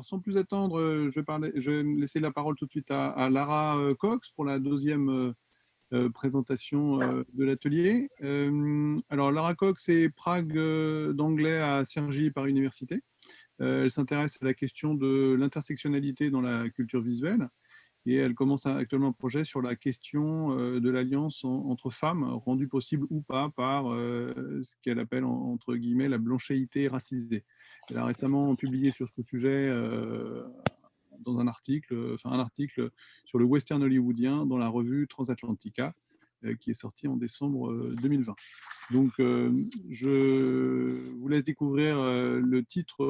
Alors, sans plus attendre, je vais laisser la parole tout de suite à Lara Cox pour la deuxième présentation de l'atelier. Alors, Lara Cox est Prague d'anglais à Cergy par Université. Elle s'intéresse à la question de l'intersectionnalité dans la culture visuelle et elle commence actuellement un projet sur la question de l'alliance entre femmes, rendue possible ou pas par ce qu'elle appelle entre guillemets la blanchéité racisée. Elle a récemment publié sur ce sujet dans un article sur le western hollywoodien dans la revue Transatlantica, qui est sorti en décembre 2020. Donc, je vous laisse découvrir le titre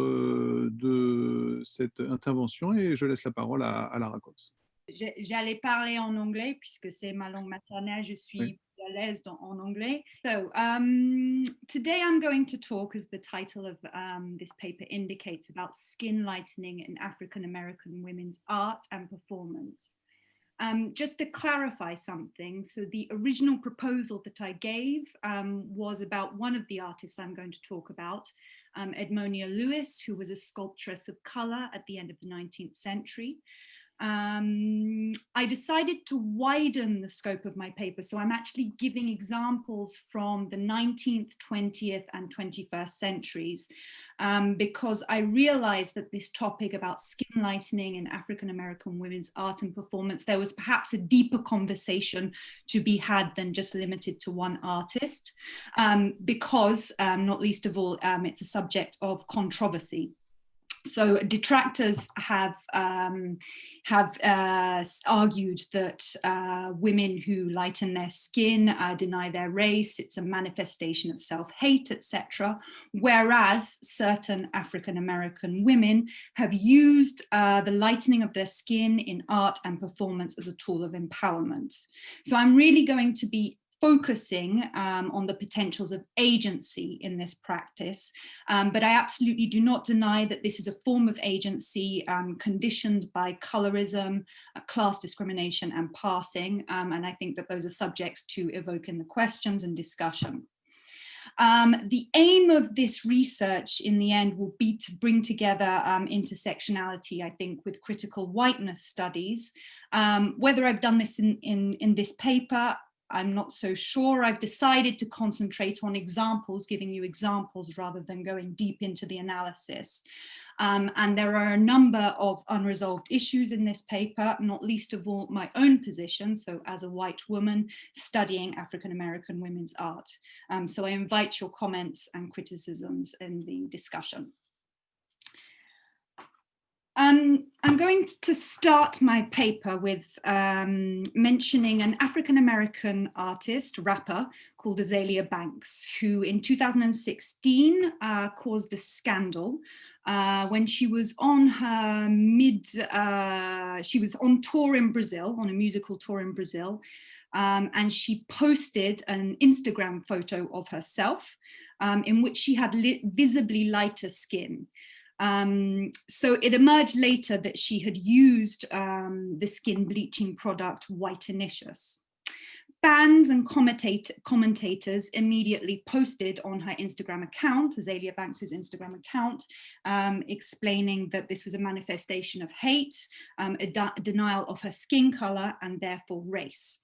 de cette intervention et je laisse la parole à Lara Cox. J'allais parler en anglais puisque c'est ma langue maternelle, je suis à l'aise en anglais. So today I'm going to talk, as the title of this paper indicates, about skin lightening in African American women's art and performance. Just to clarify something, so the original proposal that I gave was about one of the artists I'm going to talk about, Edmonia Lewis, who was a sculptress of color at the end of the 19th century. I decided to widen the scope of my paper, so I'm actually giving examples from the 19th, 20th and 21st centuries because I realized that this topic about skin lightening in African-American women's art and performance, there was perhaps a deeper conversation to be had than just limited to one artist because, not least of all, it's a subject of controversy. So detractors have argued that women who lighten their skin deny their race, it's a manifestation of self-hate, etc. Whereas certain African-American women have used the lightening of their skin in art and performance as a tool of empowerment. So I'm really going to be focusing on the potentials of agency in this practice, but I absolutely do not deny that this is a form of agency conditioned by colorism, class discrimination and passing, and I think that those are subjects to evoke in the questions and discussion. The aim of this research in the end will be to bring together intersectionality, I think, with critical whiteness studies. Whether I've done this in this paper, I'm not so sure. I've decided to concentrate on examples, giving you examples rather than going deep into the analysis. And there are a number of unresolved issues in this paper, not least of all my own position, so as a white woman studying African-American women's art. So I invite your comments and criticisms in the discussion. I'm going to start my paper with mentioning an African-American artist, rapper, called Azealia Banks, who in 2016 caused a scandal when she was on her she was on tour in Brazil, on a musical tour in Brazil, and she posted an Instagram photo of herself in which she had visibly lighter skin. So it emerged later that she had used the skin bleaching product Whitenicious. Fans and commentators immediately posted on her Instagram account, Azealia Banks's Instagram account, explaining that this was a manifestation of hate, a denial of her skin color and therefore race.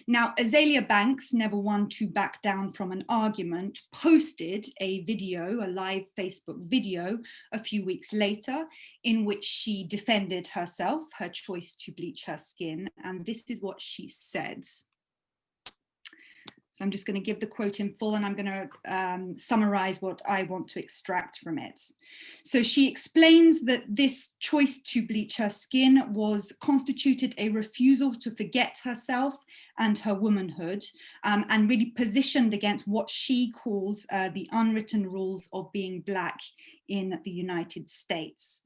Now, Azealia Banks, never one to back down from an argument, posted a video, a live Facebook video, a few weeks later, in which she defended herself, her choice to bleach her skin, and this is what she said. So I'm just going to give the quote in full and I'm going to summarize what I want to extract from it. So she explains that this choice to bleach her skin constituted a refusal to forget herself and her womanhood, and really positioned against what she calls the unwritten rules of being Black in the United States.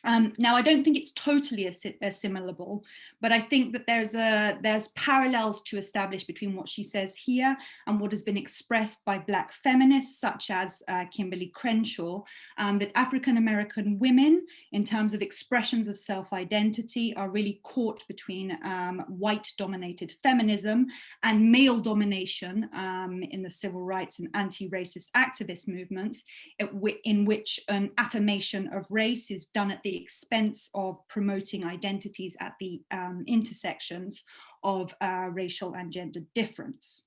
Now, I don't think it's totally assimilable, but I think that there's parallels to establish between what she says here and what has been expressed by Black feminists such as Kimberly Crenshaw, that African-American women, in terms of expressions of self-identity, are really caught between white-dominated feminism and male domination in the civil rights and anti-racist activist movements, in which an affirmation of race is done at the expense of promoting identities at the intersections of racial and gender difference.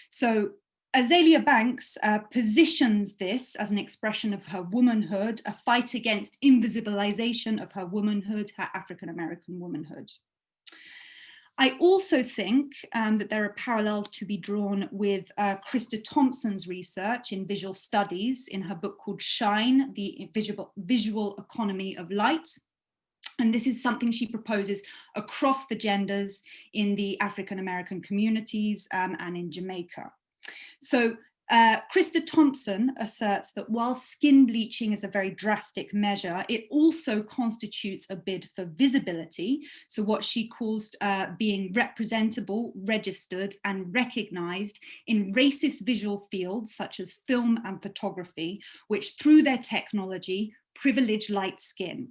So Azealia Banks positions this as an expression of her womanhood, a fight against invisibilization of her womanhood, her African-American womanhood. I also think that there are parallels to be drawn with Krista Thompson's research in visual studies in her book called Shine, the Visual Economy of Light. And this is something she proposes across the genders in the African-American communities and in Jamaica. So Krista Thompson asserts that while skin bleaching is a very drastic measure, it also constitutes a bid for visibility. So what she calls being representable, registered, and recognized in racist visual fields such as film and photography, which through their technology privilege light skin.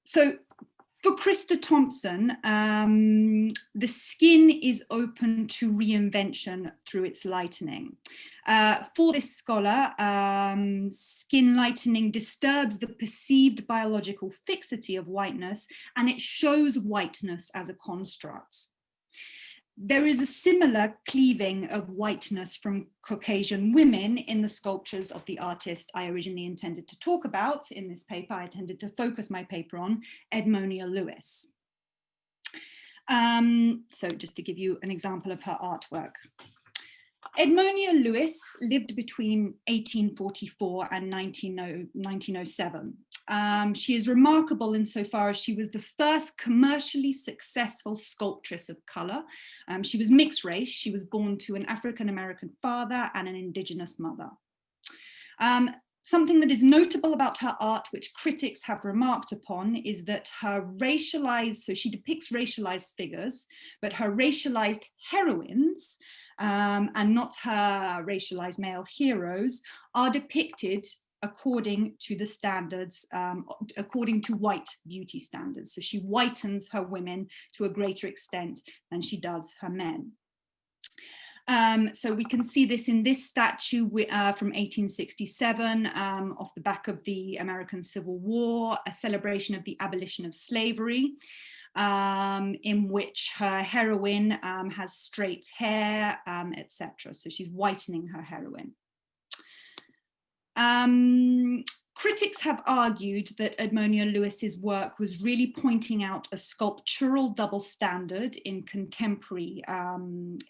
So for Krista Thompson, the skin is open to reinvention through its lightening. For this scholar, skin lightening disturbs the perceived biological fixity of whiteness, and it shows whiteness as a construct. There is a similar cleaving of whiteness from Caucasian women in the sculptures of the artist I originally intended to talk about in this paper. I intended to focus my paper on Edmonia Lewis. So just to give you an example of her artwork. Edmonia Lewis lived between 1844 and 1907. She is remarkable insofar as she was the first commercially successful sculptress of color. She was mixed race. She was born to an African-American father and an indigenous mother. Something that is notable about her art, which critics have remarked upon, is that her racialized, so she depicts racialized figures, but her racialized heroines, and not her racialized male heroes, are depicted according to the standards, according to white beauty standards. So she whitens her women to a greater extent than she does her men. So we can see this in this statue from 1867, off the back of the American Civil War, a celebration of the abolition of slavery, in which her heroine has straight hair, etc. So she's whitening her heroine. Critics have argued that Edmonia Lewis's work was really pointing out a sculptural double standard in contemporary,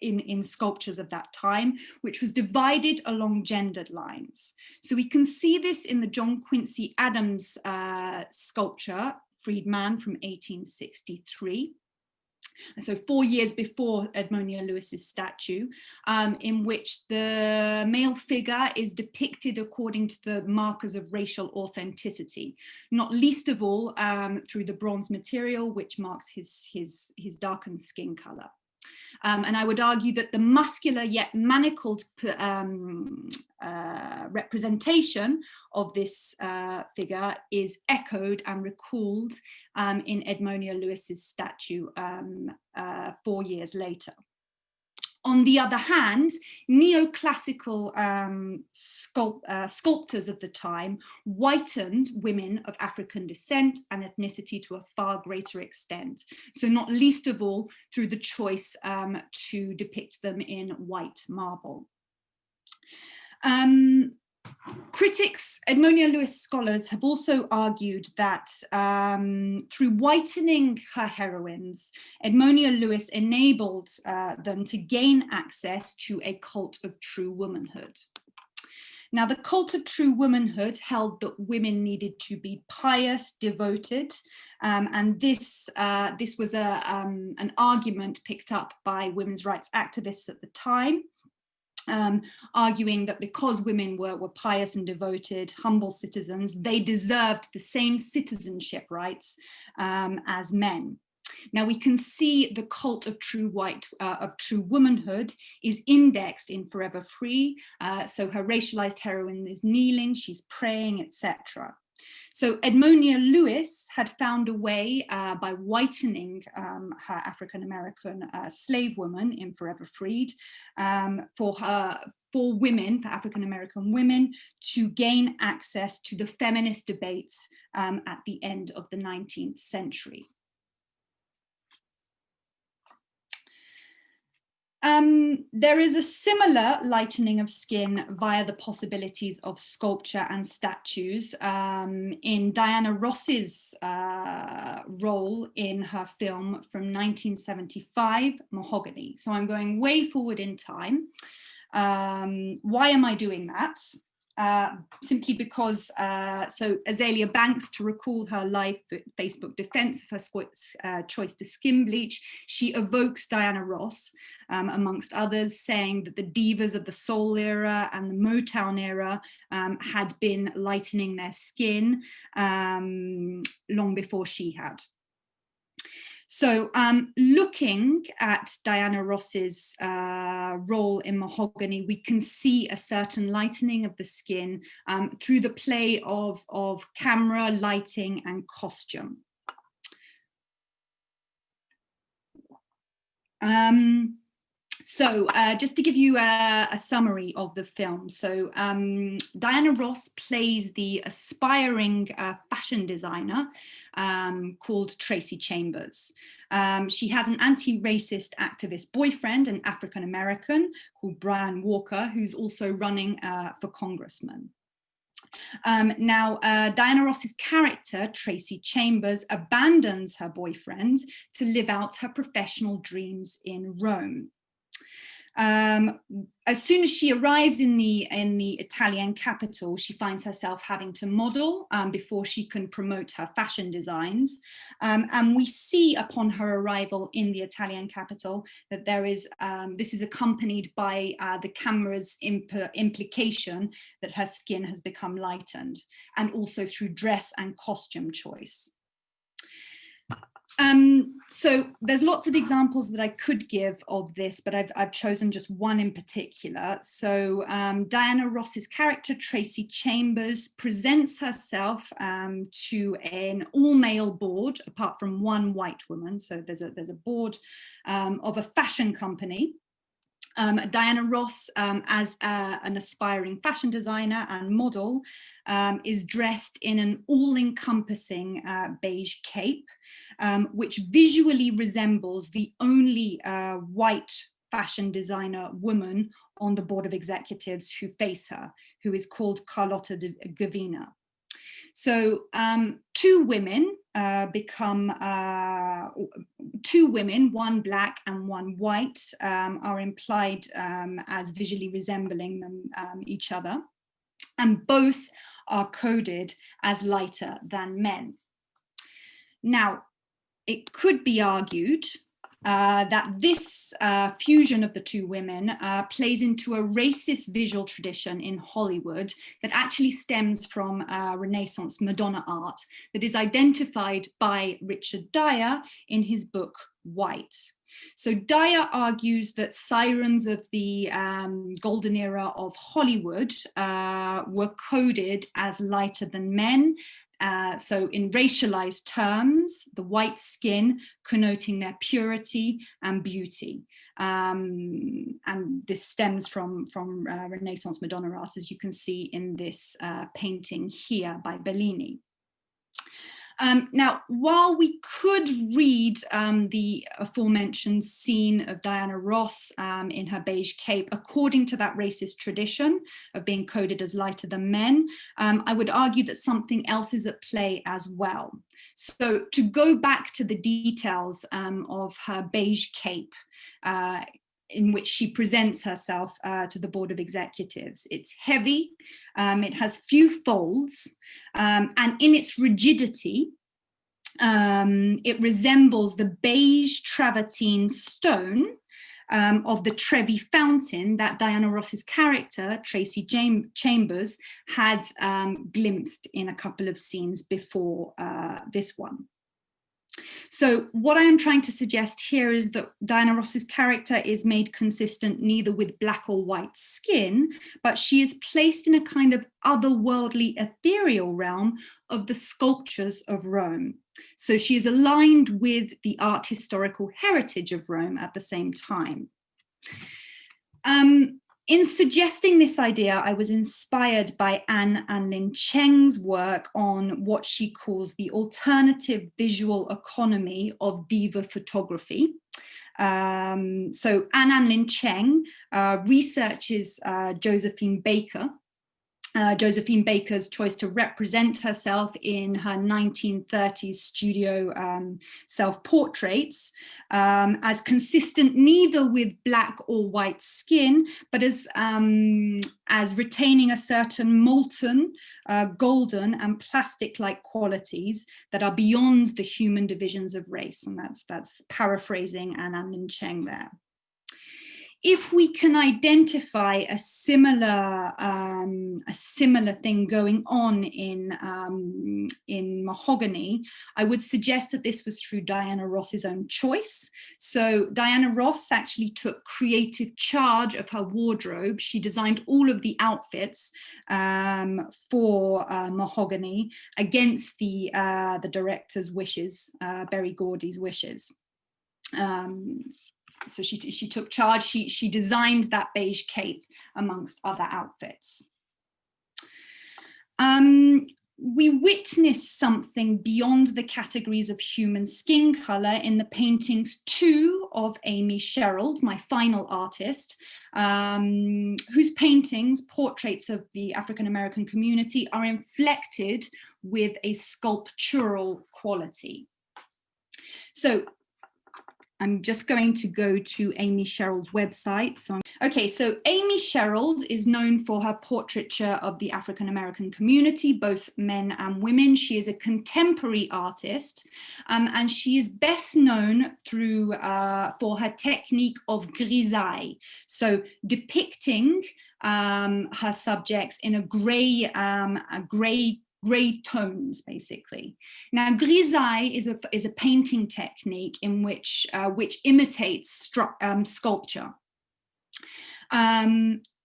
in sculptures of that time, which was divided along gendered lines. So we can see this in the John Quincy Adams sculpture, Freed Man from 1863. And so 4 years before Edmonia Lewis's statue, in which the male figure is depicted according to the markers of racial authenticity, not least of all through the bronze material, which marks his darkened skin color. And I would argue that the muscular yet manacled representation of this figure is echoed and recalled in Edmonia Lewis's statue 4 years later. On the other hand, neoclassical sculptors of the time whitened women of African descent and ethnicity to a far greater extent. So not least of all through the choice to depict them in white marble. Critics, Edmonia Lewis scholars, have also argued that through whitening her heroines, Edmonia Lewis enabled them to gain access to a cult of true womanhood. Now, the cult of true womanhood held that women needed to be pious, devoted, and this was an argument picked up by women's rights activists at the time. arguing that because women were pious and devoted, humble citizens, they deserved the same citizenship rights as men. Now we can see the cult of true womanhood is indexed in Forever Free. So her racialized heroine is kneeling, she's praying, etc. So Edmonia Lewis had found a way by whitening her African-American slave woman in Forever Freed for African-American women to gain access to the feminist debates at the end of the 19th century. There is a similar lightening of skin via the possibilities of sculpture and statues in Diana Ross's role in her film from 1975, Mahogany. So I'm going way forward in time. Why am I doing that? Simply because, so Azealia Banks, to recall her live Facebook defense of her choice to skin bleach, she evokes Diana Ross, amongst others, saying that the divas of the soul era and the Motown era had been lightening their skin long before she had. So looking at Diana Ross's role in Mahogany, we can see a certain lightening of the skin through the play of camera, lighting, and costume. So just to give you a summary of the film. So Diana Ross plays the aspiring fashion designer called Tracy Chambers. She has an anti-racist activist boyfriend, an African-American called Brian Walker, who's also running for congressman. Now, Diana Ross's character, Tracy Chambers, abandons her boyfriend to live out her professional dreams in Rome. As soon as she arrives in the Italian capital, she finds herself having to model before she can promote her fashion designs. And we see upon her arrival in the Italian capital that there is, this is accompanied by the camera's implication that her skin has become lightened, and also through dress and costume choice. So there's lots of examples that I could give of this, but I've chosen just one in particular. So Diana Ross's character, Tracy Chambers, presents herself to an all-male board, apart from one white woman. So there's a board of a fashion company. Diana Ross, as an aspiring fashion designer and model, is dressed in an all-encompassing beige cape, which visually resembles the only white fashion designer woman on the board of executives who face her, who is called Carlotta Gavina. So two women, one black and one white, are implied as visually resembling them each other, and both are coded as lighter than men. Now, it could be argued that this fusion of the two women plays into a racist visual tradition in Hollywood that actually stems from Renaissance Madonna art that is identified by Richard Dyer in his book White. So Dyer argues that sirens of the golden era of Hollywood were coded as lighter than men. So in racialized terms, the white skin connoting their purity and beauty. And this stems from Renaissance Madonna art, as you can see in this painting here by Bellini. Now, while we could read the aforementioned scene of Diana Ross in her beige cape according to that racist tradition of being coded as lighter than men, I would argue that something else is at play as well. So to go back to the details of her beige cape, in which she presents herself to the board of executives. It's heavy, it has few folds, and in its rigidity, it resembles the beige travertine stone of the Trevi Fountain that Diana Ross's character, Tracy Chambers, had glimpsed in a couple of scenes before this one. So what I am trying to suggest here is that Diana Ross's character is made consistent neither with black or white skin, but she is placed in a kind of otherworldly ethereal realm of the sculptures of Rome. So she is aligned with the art historical heritage of Rome at the same time. In suggesting this idea, I was inspired by Anne Anlin Cheng's work on what she calls the alternative visual economy of diva photography. So Anne Anlin Cheng researches Josephine Baker's choice to represent herself in her 1930s studio self-portraits as consistent neither with black or white skin, but as retaining a certain molten, golden and plastic-like qualities that are beyond the human divisions of race. And that's paraphrasing Anne Anlin Cheng there. If we can identify a similar thing going on in mahogany, I would suggest that this was through Diana Ross's own choice. So Diana Ross actually took creative charge of her wardrobe. She designed all of the outfits for mahogany against the director's wishes, Berry Gordy's wishes. So she took charge, she designed that beige cape amongst other outfits. We witness something beyond the categories of human skin color in the paintings too of Amy Sherald, my final artist, whose paintings, portraits of the African-American community, are inflected with a sculptural quality. So I'm just going to go to Amy Sherald's website. So Amy Sherald is known for her portraiture of the African-American community, both men and women. She is a contemporary artist, and she is best known for her technique of grisaille. So depicting her subjects in a gray tones, basically. Now, grisaille is a painting technique in which imitates sculpture.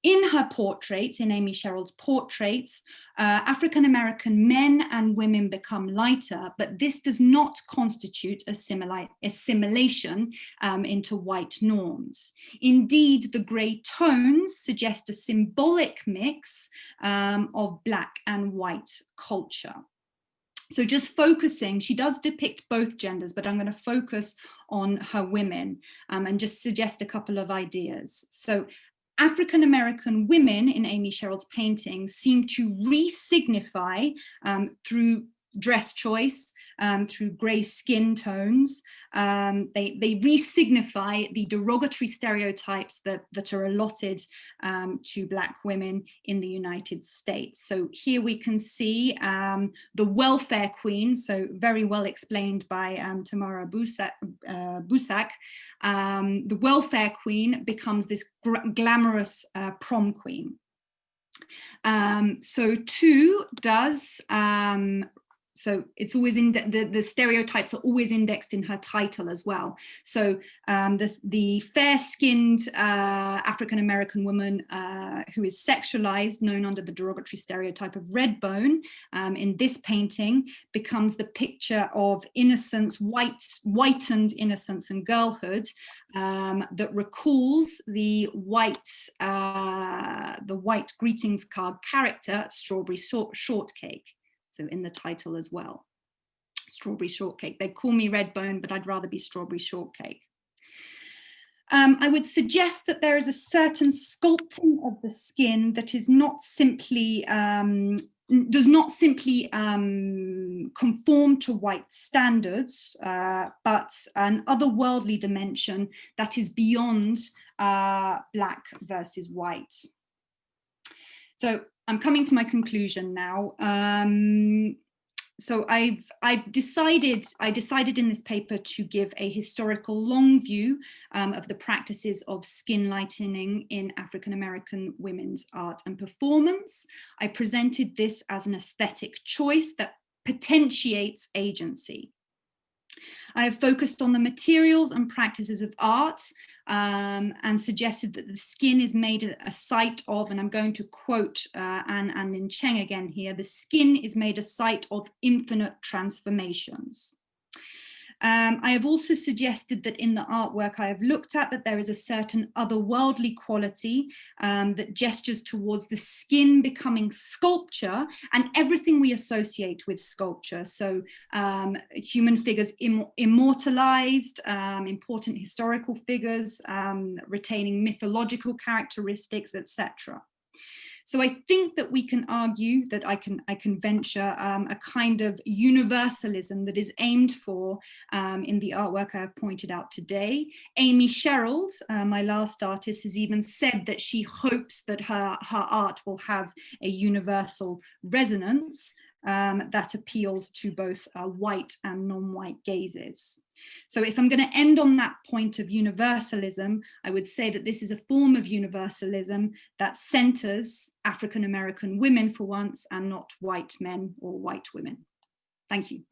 In her portraits, in Amy Sherald's portraits, African-American men and women become lighter, but this does not constitute assimilation into white norms. Indeed, the grey tones suggest a symbolic mix of black and white culture. So just focusing, she does depict both genders, but I'm going to focus on her women and just suggest a couple of ideas. So African-American women in Amy Sherald's paintings seem to re-signify through dress choice, through grey skin tones. They re-signify the derogatory stereotypes that are allotted to Black women in the United States. So here we can see the welfare queen, so very well explained by Tamara Busak. The welfare queen becomes this glamorous prom queen. So it's always in the stereotypes are always indexed in her title as well. So the fair-skinned African-American woman who is sexualized, known under the derogatory stereotype of Redbone, in this painting becomes the picture of innocence, whitened innocence and girlhood that recalls the white greetings card character, Strawberry Shortcake. So in the title as well, Strawberry Shortcake. They call me Redbone, but I'd rather be Strawberry Shortcake. I would suggest that there is a certain sculpting of the skin that is not simply, does not simply conform to white standards, but an otherworldly dimension that is beyond Black versus white. So I'm coming to my conclusion now. So I decided in this paper to give a historical long view of the practices of skin lightening in African American women's art and performance. I presented this as an aesthetic choice that potentiates agency. I have focused on the materials and practices of art and suggested that the skin is made a site of, and I'm going to quote An Lin Cheng again here, the skin is made a site of infinite transformations. I have also suggested that in the artwork I have looked at, that there is a certain otherworldly quality that gestures towards the skin becoming sculpture and everything we associate with sculpture. So human figures immortalized, important historical figures, retaining mythological characteristics, etc. So I think that we can argue that I can venture a kind of universalism that is aimed for in the artwork I have pointed out today. Amy Sherald, my last artist, has even said that she hopes that her art will have a universal resonance that appeals to both white and non-white gazes. So if I'm going to end on that point of universalism, I would say that this is a form of universalism that centers African American women for once and not white men or white women. Thank you.